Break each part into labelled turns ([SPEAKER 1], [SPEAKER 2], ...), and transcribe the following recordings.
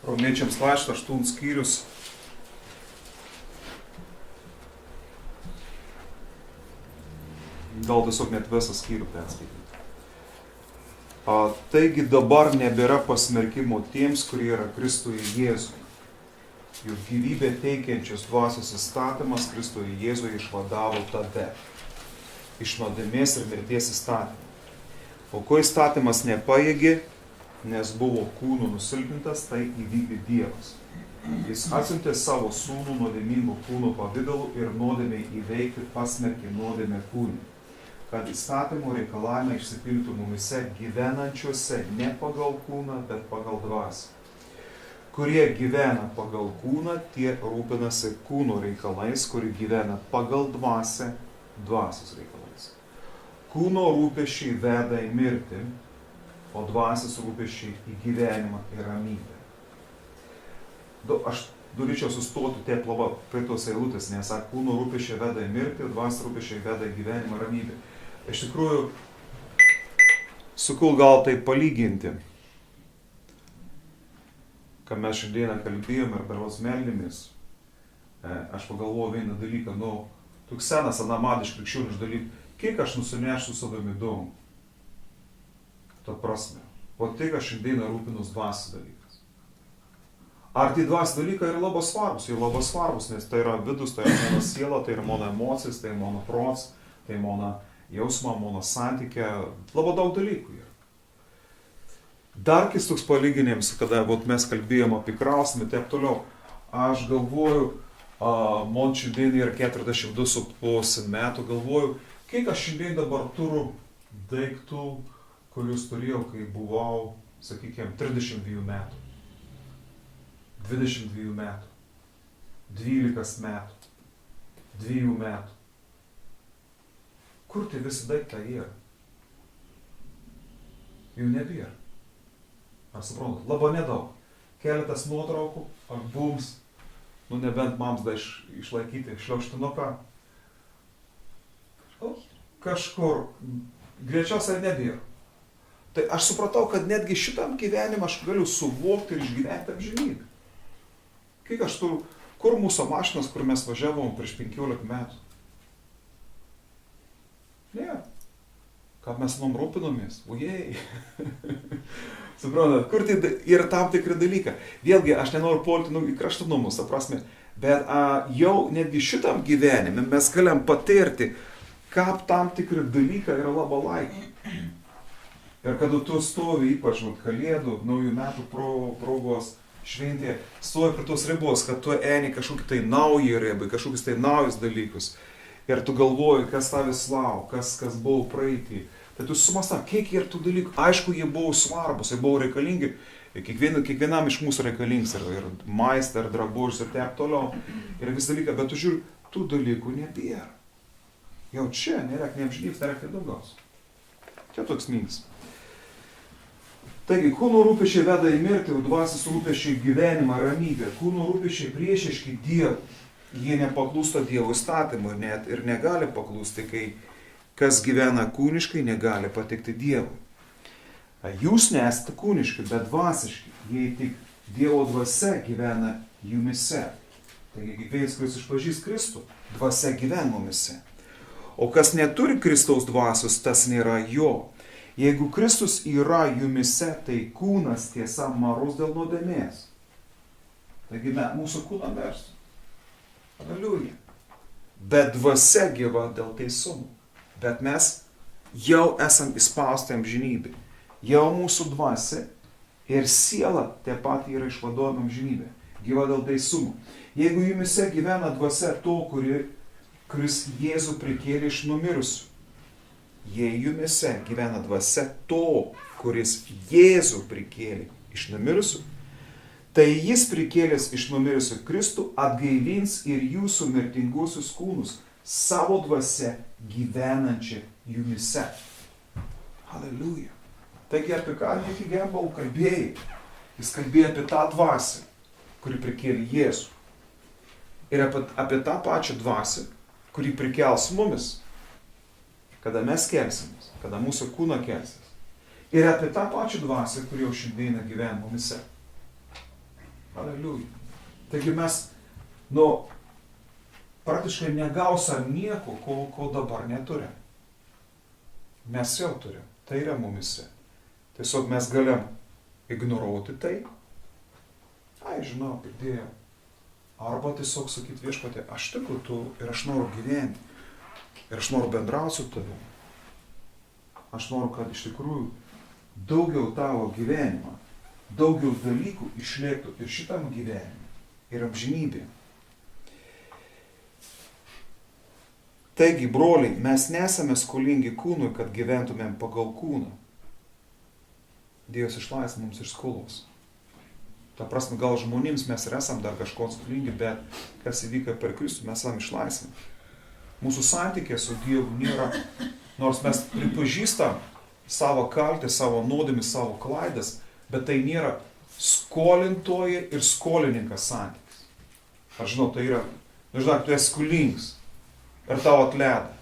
[SPEAKER 1] Romiečiams laiškas 8 skyrius. Gal tiesiog net visą skyrių perskaityti. Taigi dabar nebėra pasmerkimo tiems, kurie yra Kristuje Jėzuje. Juk gyvybę teikiančios dvasios įstatymas Kristuje Jėzuje išvadavo tave iš nuodėmės ir mirties įstatymą. O ko įstatymas nepajėgė, nes buvo kūnų nusilpnintas, tai įvykdė Dievas. Jis atsiuntė savo sūnų nuodėmingų kūnų pavidalu ir nuodėmei įveikti pasmerkė nuodėmę kūnį, kad įstatymo reikalavimai išsipildytų mumise gyvenančiuose ne pagal kūną, bet pagal dvasią. Kurie gyvena pagal kūną, tie rūpinasi kūno reikalais, kurie gyvena pagal dvasią, dvasios reikalais. Kūno rūpesčiai veda į mirtį, o dvasios rūpesčiai į gyvenimą ir ramybę. Aš norėčiau sustoti tie plava prie tos eilutės, nes kūno rūpesčiai veda į mirtį, dvasios rūpesčiai veda į gyvenimą ir ramybę. Iš tikrųjų, sakau gal tai palyginti, ką mes šiandieną kalbėjome ir beros meldėmis. Aš pagalvojau vieną dalyką, toks senas anamadiš krikščioniš dalykas, kiek aš nusinešu su savimi daug. Ta prasme. O tai, kad šiandieną rūpinus dvasios dalykas. Ar tie dvasios dalykai yra labai svarbus? Jie labai svarbus, nes tai yra vidus, tai yra mano siela, tai yra mano emocijas, tai yra mano prots, tai yra mano jausmą, mano santykė. Labai daug dalykų yra. Dar kis toks palyginimas, kada mes kalbėjom apie klausimą ir taip toliau. Aš galvoju, man šiandien yra 42,5 metų, galvoju, kiek aš šiandien dabar turiu daiktų, kuriuos turėjau, kai buvau, sakykime, 32 metų, 22 metų, 12 metų, 2 metų. Kur tai visi daiktai yra? Jų nebėra. Ar suprantat? Labai nedaug. Keletas nuotraukų, albums, nebent mums da išlaikyti šliaužtinuką. Kažkur greičiausiai nebėra. Tai aš supratau, kad netgi šitam gyvenimą aš galiu suvokti ir išgyventi amžinybę. Kiek aš turiu, kur mūsų mašinas, kur mes važiavom prieš 15 metų? Ne. Kad mes nom rūpinomės. Ojei. Suprantat, kur tai yra tam tikri dalykai. Vėlgi, aš nenoriu polti į kraštutinumus, ta prasme, bet jau netgi šitam gyvenime mes galim patirti, kaip tam tikri dalykai yra labai laimė. Ir kada tu stovi, ypač Kalėdų, naujų metų progos šventė, stovi prie tos ribos, kad tu eini kažkokį tai naują ribą, kažkokius tai naujus dalykus. Ir tu galvoji, kas tavęs lauk, kas buvo praeitį. Tai tu sumastai, kiek yra tų dalykų. Aišku, jie buvo svarbus, jie buvo reikalingi. Kiekvienam iš mūsų reikalings ir maistą, ir drabužius, ir taip toliau. Ir vis dalyką, bet tu žiūri, tų dalykų nebėra. Jau čia nėra neamžinybės, nėra daugiaus. Čia toks mintis. Taigi, kūno rūpesčiai veda į mirtį, o dvasios rūpesčiai gyvenimą, ramybę. Kūno rūpesčiai priešiški Dievui. Jie nepaklūsta Dievo įstatymui ir negali paklūsti, kai kas gyvena kūniškai, negali patikti Dievui. Jūs nesate kūniški, bet dvasiški, jei tik Dievo dvasia gyvena jumise. Taigi, kiekvienas, kuris išpažįs Kristų, dvasia gyvena mumise. O kas neturi Kristaus dvasios, tas nėra jo. Jeigu Kristus yra jumise, tai kūnas tiesa marus dėl nuodėmės. Taigi mūsų kūną mers. Aliuja. Bet dvasia gyva dėl teisumo. Bet mes jau esam įspausti amžinybė. Jau mūsų dvasia ir siela taip pat yra išvaduojama amžinybė. Gyva dėl teisumo. Jeigu jumise gyvena dvasia to, kuris Jėzų prikėlė iš numirusių. Jei jumise gyvena dvasia to, kuris Jėzų prikėlė iš numirusių, tai jis prikėlęs iš numirusių Kristų atgaivins ir jūsų mirtinguosius kūnus savo dvasia gyvenančią jumise. Halleluja. Taigi apie ką Nicky Gamble kalbėjai? Jis kalbėjo apie tą dvasią, kuri prikėlė Jėzų. Ir apie tą pačią dvasią, kuri prikels mumis, kada mes kelsimės, kada mūsų kūną kelsis. Ir apie tą pačią dvasią, kuri jau šiandieną gyvena mumise. Aleliuja. Taigi mes, praktiškai negausim nieko, ko dabar neturim. Mes jau turim. Tai yra mumise. Tiesiog mes galim ignoruoti tai. Ai, žinau, girdėjau. Arba tiesiog sakyti viešpatie, aš tikiu tu ir aš noriu gyventi. Ir aš noriu bendrauti su tavimi. Aš noriu, kad iš tikrųjų daugiau tavo gyvenimą, daugiau dalykų išlėktų ir šitam gyvenimui, ir amžinybė. Taigi, broliai, mes nesame skolingi kūnui, kad gyventumėm pagal kūną. Dievas išlaisvina mums iš skolos. Ta prasme, gal žmonėms mes ir esam dar kažko skolingi, bet kas įvyko per Kristų, mes esam išlaisvinti. Mūsų santykė su Dievu nėra, nors mes pripažįstam savo kaltę, savo nuodėmę, savo klaidas, bet tai nėra skolintoji ir skolininkas santykis. Aš žinau, tai yra, žinok, tu esi skolingas ir tau atleido.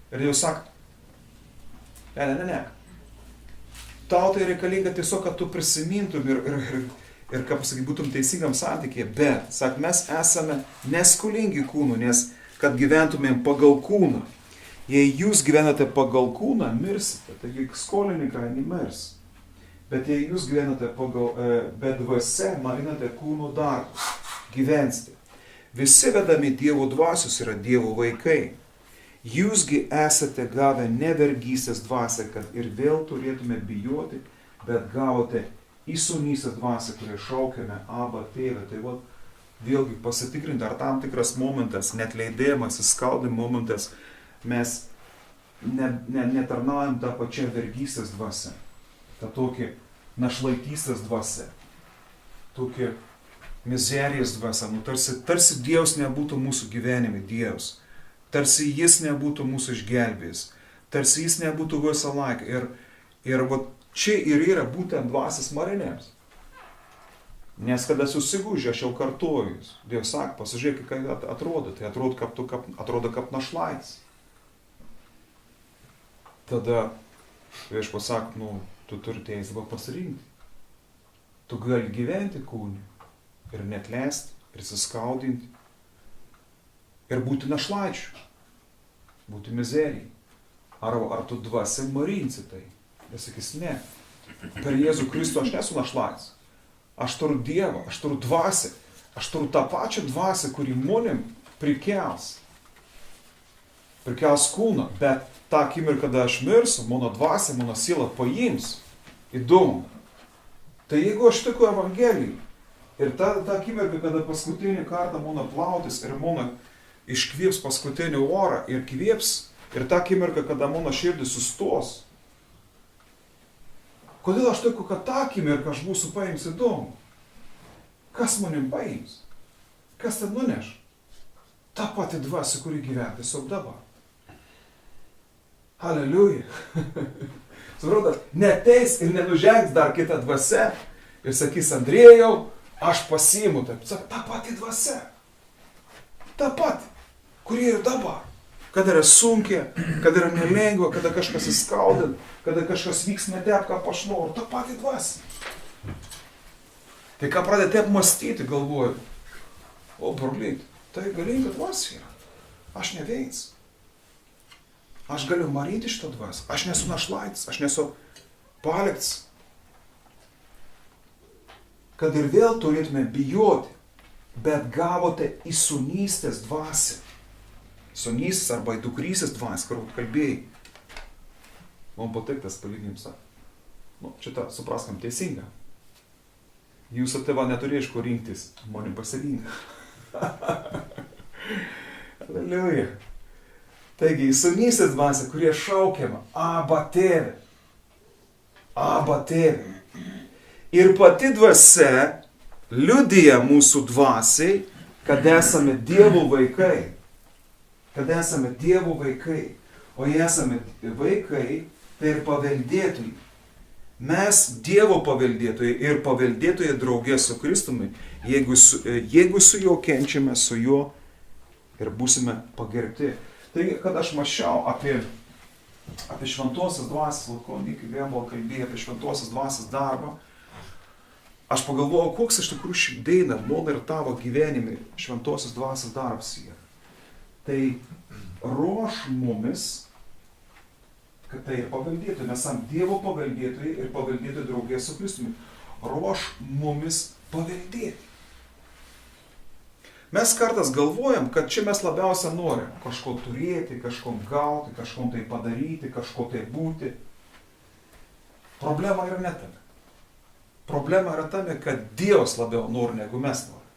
[SPEAKER 1] Ir Dievas sako, ne. Tau tai reikalinga tiesiog, kad tu prisimintum ir kaip pasakyti, būtum teisingam santykėje, bet, sak, mes esame neskolingi kūnų, nes kad gyventumėm pagal kūną. Jei jūs gyvenate pagal kūną, mirsite, taigi skolininkai nemirs. Bet jei jūs gyvenate be dvasia, marinate kūno darbus, gyvensite. Visi vedami Dievo dvasios yra Dievo vaikai. Jūsgi esate gavę ne vergystės dvasią, kad ir vėl turėtume bijoti, bet gavote įsūnystės dvasią, kurią šaukiame Abba Tėve. Tai vėlgi pasitikrinti, ar tam tikras momentas, net leidėjimas, įskaldimo momentas, mes netarnaujam tą pačią vergystės dvasią, tą tokį našlaitystės dvasią, tokį mizerijos dvasią, tarsi Dievas nebūtų mūsų gyvenime, Dievas, tarsi Jis nebūtų mūsų išgelbėjęs, tarsi Jis nebūtų visą laiką. Ir čia ir yra būtent dvasios marinėms. Nes kada susigūžė, aš jau kartuoju jūs. Dievas sako, pasižiūrėk, kaip atrodo. Tai atrodo kaip našlaitis. Tada viešpats sako, tu turi teisę pasirinkti. Tu gali gyventi kūnį ir neatleisti, prisiskaudinti ir būti našlaičiu, būti mizerijai. Ar tu dvasia marinsi tai? Jis sakys, ne. Per Jėzų Kristų aš nesu našlaitis. Aš turiu Dievą, aš turiu dvasią, aš turiu tą pačią dvasią, kuri manim prikels kūną, bet tą akimirką, kada aš mirsiu, mano dvasia, mano siela paims. Įdomu. Tai jeigu aš tikiu Evangelijai ir tą akimirką, kada paskutinį kartą mano plautis ir mano iškvėps paskutinį orą ir kvėps, ir tą akimirką, kada mano širdis sustos, kodėl aš tikiu, kad tą akimirką aš būsiu paims, įdomu? Kas manim paims? Kas ten nuneš? Ta pati dvasia, kuri gyvena tiesiog dabar. Aleliuja. Suprantat, neteis ir nenužengs dar kitą dvasią ir sakys, Andriejau, aš pasiimu. Taip, ta pati dvasia. Ta pati, kuri ir dabar. Kada yra sunkia, kada yra nelengva, kada kažkas įskaudint, kada kažkas vyks ne taip, ką aš noriu, ta pati dvasia. Tai ką pradėti taip mąstyti, galvoju, o brolyti, tai galinga dvasia yra. Aš neveins. Aš galiu marinti šitą dvasią. Aš nesu našlaitis, aš nesu paliktas. Kad ir vėl turėtume bijoti, bet gavote įsūnystės dvasią. Sūnystės arba dukrystės dvasią, kur kalbėjai. Man patiktas palyginimas. Šitą supraskam teisinga. Jūsų tėva neturėjo iš ko rinktis, manim pasirinko. Aleliuja. Taigi, įsūnystės dvasia, kurie šaukiama Abba Tėve. Abba Tėve. Ir pati dvasia liudija mūsų dvasiai, kad esame Dievo vaikai. Kad esame Dievo vaikai. O jei esame vaikai, tai ir paveldėtojai. Mes Dievo paveldėtojai ir paveldėtojai draugė su Kristumi, jeigu su juo kenčiame, su juo ir būsime pagerbti. Taigi, kad aš mačiau apie šventosios dvasios, Lakonį, kai vėl buvo kalbėję apie šventosios dvasios darbą, aš pagalvojau, koks iš tikrųjų šiandieną mano ir tavo gyvenime šventosios dvasios darbas yra. Tai ruoš mumis, kad tai ir paveldėtojai, mes esame Dievo paveldėtojai ir paveldėtojai draugė su Kristumi. Ruoš mumis paveldėti. Mes kartais galvojam, kad čia mes labiausia norim kažko turėti, kažko gauti, kažko tai padaryti, kažko tai būti. Problema yra ne tame. Problema yra tame, kad Dievas labiau nori negu mes norim.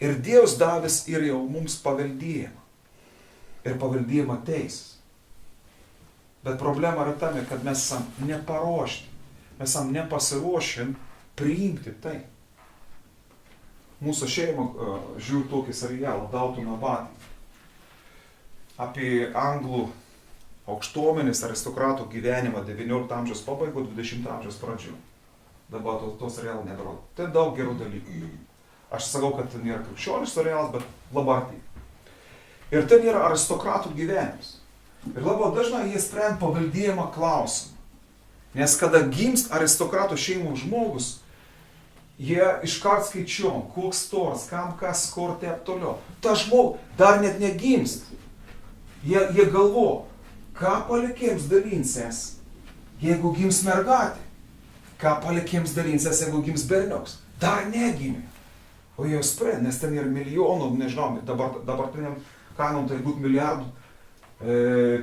[SPEAKER 1] Ir Dievas davęs ir jau mums paveldėjimą. Ir paveldėjimą teisės. Bet problema yra tame, kad mes esam neparuošti. Mes esam nepasiruošę priimti tai. Mūsų šeima žiūri tokį serialą Downton Abbey apie anglų aukštuomenės aristokratų gyvenimą 19 amžiaus pabaigo, 20 amžiaus pradžių. Dabar to serialą neberodo. Tai daug gerų dalykų. Aš sakau, kad ten yra krikščioniškas serialas, bet labai arti. Ir ten yra aristokratų gyvenimas. Ir labai dažnai jie sprendžia paveldėjimą klausimą. Nes kada gimst aristokratų šeimų žmogus, jie iškart skaičiuom, koks tors, kam kas, kur taip toliau. Ta žmogus dar net negimst. Jie galvo, ką palikėms dalinsies, jeigu gims mergatė. Ką palikėms dalinsies, jeigu gims berniuks. Dar negimė. O jie sprendžia, nes ten yra milijonų, nežinau, dabartiniam kanom tai būtų milijardų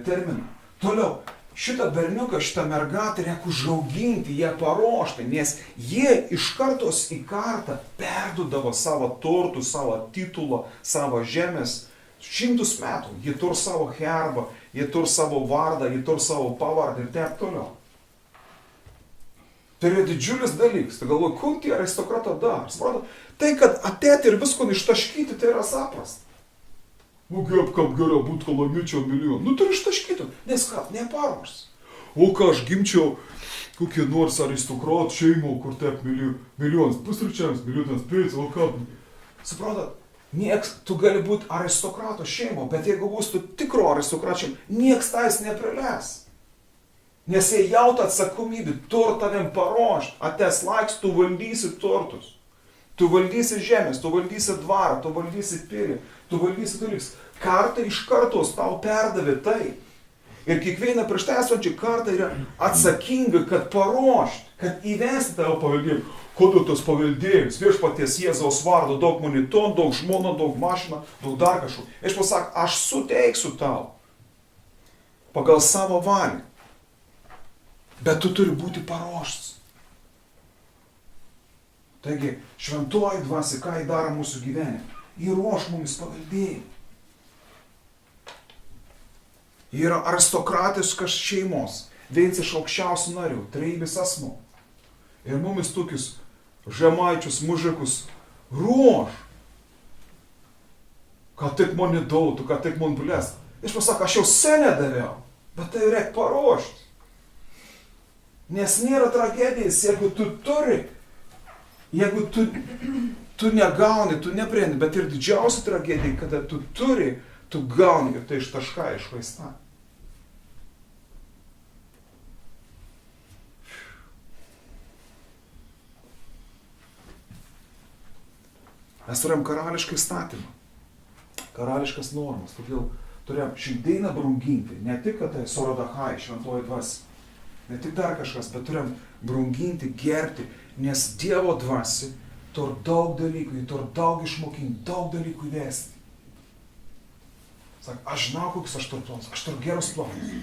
[SPEAKER 1] terminų. Toliau. Šitą berniuką, šitą mergatę reikia užauginti, ją paruošti, nes jie iš kartos į kartą perdudavo savo turtų, savo titulą, savo žemės. 100 metų. Jie turi savo herbą, jie turi savo vardą, jie turi savo pavardę ir taip toliau. Tai yra didžiulis dalykas. Tai galvoju, kur tie aristokratai dar? Tai, kad atėti ir visko ištaškyti, tai yra paprasta. Kaip geriau būtų, kad laimėčiau milijoną. Nu, tai ištaškytų, nes ką, neparuošęs. O ką aš gimčiau kokie nors aristokratų šeimų, kur taip milijonas pusryčiams, milijonas pėdės, o ką? Supratat, tu gali būti aristokratų šeimo, bet jeigu bus tu tikro aristokratų šeimo, nieks tais nepriles. Nes jie jauta atsakomybę, tur tavim paruošti, ates laiks, tu valdysi turtus. Tu valdysi žemės, tu valdysi dvarą, tu valdysi pilį, tu valdysi dalykus. Kartą iš kartos tau perdavė tai. Ir kiekviena prieš tai esančia kartą yra atsakinga, kad paruošti, kad įvesti tavo paveldėjimą. Kodėl tas paveldėjimas? Viešpaties Jėzaus vardo, daug moniton, daug žmona, daug mašina, daug dar kažko. Aš pasak, aš suteiksiu tau pagal savo valią. Bet tu turi būti paruoštas. Taigi, šventoji dvasia, ką jį daro mūsų gyvenime? Jį ruoš mumis paveldėjimą. Jį yra aristokratiškas šeimos, vienas iš aukščiausių narių, trejybės asmuo. Ir mumis tokius žemaičius, mužikus ruoš. Kad tik man įdautų, kad tik man blės. Aš pasak, aš jau senę daviau, bet tai reikia paruošti. Nes nėra tragedijos, jeigu tu turi. Jeigu tu negauni, tu neprieini, bet ir didžiausia tragedija, kada tu turi, tu gauni ir tai ištaška išvaista. Mes turėjom karališką įstatymą, karališkas normas, todėl turėjom šiandieną branginti, ne tik, kad tai Sorodachai, šventoji dvasia, ne tik dar kažkas, bet turėjom branginti, gerbti, nes Dievo dvasia turi daug dalykų, jį turi daug išmokinti, daug dalykų įvesti. Sak, aš žinau, kokius aš turiu planus, aš turiu gerus planus.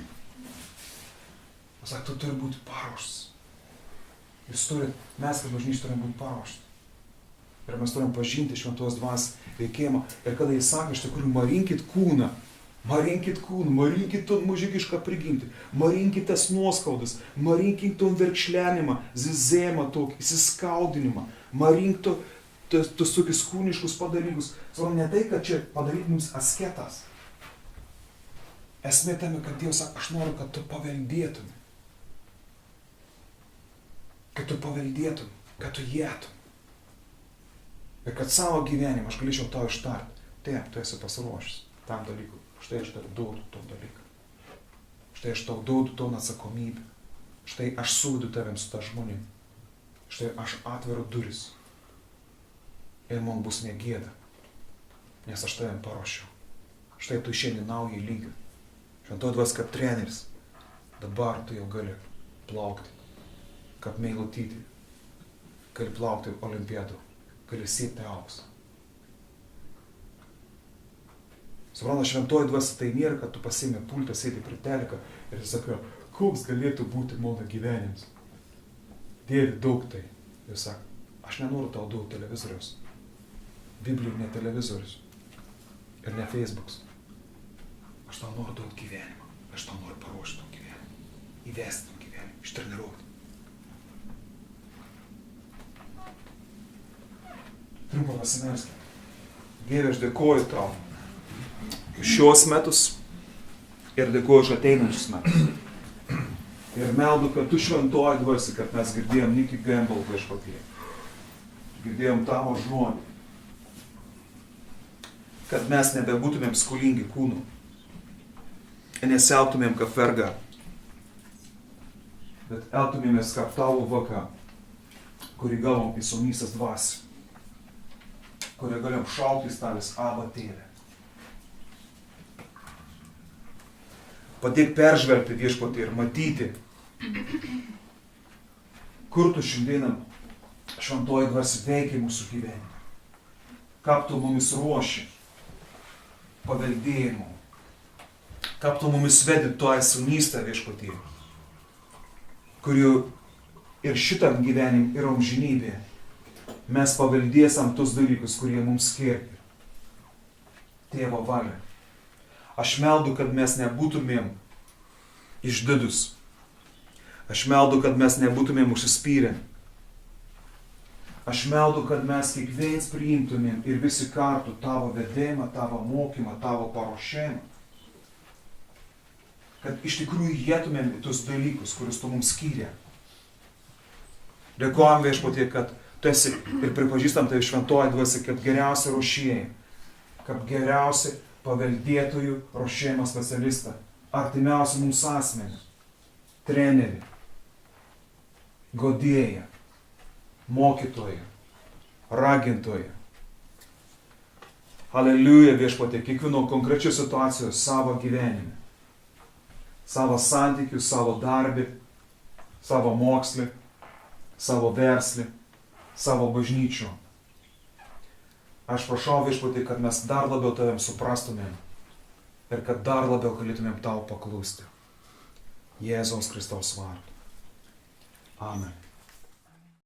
[SPEAKER 1] Sak, tu turi būti paruoštas. Mes kaip bažnyčia turim būti paruošti. Ir mes turim pažinti šventos dvasios veikimą. Ir kada jis sako, iš tikrųjų, marinkit kūną, marinkit ton mužikišką prigimtį, marinkit tas nuoskaudas, marinkit ton verkšlenimą, zizėjimą tokį, įsiskaudinimą, marink tos tokius kūniškus padalykus. Svarbu ne tai, kad čia padaryti mums asketas. Esmė tame, kad Dievas sako, aš noriu, kad tu paveldėtum. Kad tu paveldėtum, kad tu jėtum. Ir kad savo gyvenimą aš galėčiau tau ištarti. Taip, tu esi pasiruošęs tam dalykui. Štai aš tau duodu tom dalyką. Štai aš tau duodu tom atsakomybę. Štai aš suvedu tavim su ta žmonėm. štai aš atveru duris. Ir man bus negėda, nes aš tavim paruošiau. Štai tu išeini naują lygį. Šventoji dvasia kaip treneris. Dabar tu jau gali plaukti, kaip meilutytį. Gali plaukti olimpiadų, gali siekti auksą. Supranta, šventoji dvasia tai nėra, kad tu pasiimi pultą, sėdi prie teliko ir sakai, koks galėtų būti mano gyvenimas. Dėvi daug tai. Ir sako, aš nenoriu tau daug televizoriaus. Biblijų ne televizorius. Ir ne Facebooks. Aš tau noriu duoti gyvenimą. Aš tau noriu paruošti tau gyvenimą. Įvesti tau gyvenimą. Ištreniruoti. Trumpa pasimelskime. Dieve, aš dėkoju tau šios metus ir dėkoju už ateinančius metus. Ir meldu, kad tu šventoji dvasia, kad mes girdėjom Nicky Gamble viešpatie. Girdėjom tavo žodį. Kad mes nebebūtumėm skolingi kūnų. Ir nesielgtumėm kaip verga. Bet elgtumėmės kaip tavo vaka, kurį gavom į sunysės dvasią. Kurį galim šauktis tavęs Aba tėve. Padėk peržvelgti viešpatį ir matyti, kur tu šiandieną šventoji dvasia veikia mūsų gyvenime. Kaip tu mumis ruoši paveldėjimu. Kaip tu mumis vedi tuo esunystę viešpatį, kurių ir šitam gyvenim ir amžinybė mes paveldėsam tus dalykus, kurie mums skirti. Tėvo valia. Aš meldu, kad mes nebūtumėm išdidus. Aš meldu, kad mes nebūtumėm užsispyrę. Aš meldu, kad mes kiekvienas priimtumėm ir visi kartu tavo vedėjimą, tavo mokymą, tavo paruošimą. Kad iš tikrųjų jėtumėm į tus dalykus, kuriuos tu mums skyrė. Dėkojam viešpatie, kad tu esi ir pripažįstam tai šventoji dvasia, kaip geriausia ruošėjai, kaip geriausia paveldėtojų ruošėjimo specialistą, artimiausią mums asmenį, trenerį, godėją, mokytoją, ragintoją. Aleliuja viešpatie, kiekvieno konkrečios situacijos savo gyvenime, savo santykių, savo darbį, savo mokslį, savo verslį, savo bažnyčių. Aš prašau viešpatie, kad mes dar labiau tavim suprastumėm ir kad dar labiau galėtumėm tau paklusti. Jėzaus Kristaus vardu. Amen.